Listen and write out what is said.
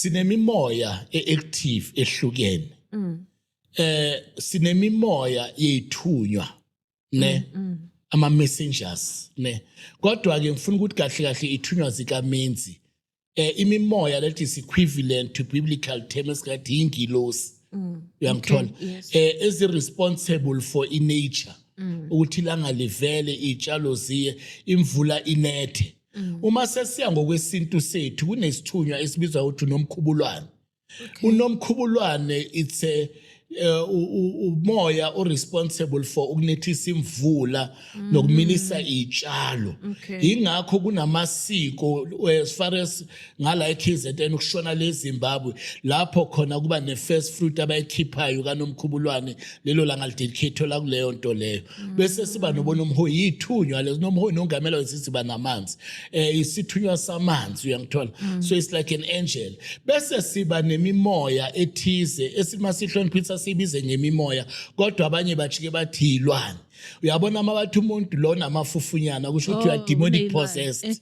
sinemimoya eactive ehlukene sinemimoya yethunywa ne ama messengers ne kodwa ke ngifuna ukuthi kahle kahle ithunywa zika menzi imimoya that is equivalent to biblical terms ngathi ingilosi uyangithola is responsible for nature ukuthi langa livele itshalo ziye imvula inethe uma sesiya ngokwesintu sethu kunesithunywa esibizwa ukuthi unomkhubulwane unomkhubulwane it's a umoya responsible for ukunethisa imvula nokumilisa izitshalo ingakho kunamasiko as far as ngala eKZN ukushona leZimbabwe lapho khona kuba ne first fruit abayikhiphayo kaNomkhubulwane lelo langa lidedicate la kuleyo nto leyo bese siba nobona umhoyi ithunywa lezo nomhoyi nongamela wesiziba namanzi isithunywa samanzi uyangithola so it's like an angel bese siba nemimoya ethize esimasihloniphisa sibize ngemimoya kodwa abanye bajike bathi ilwane uyabona amabathi umuntu lona amafufunyana kusho ukuthi you are demonic possessed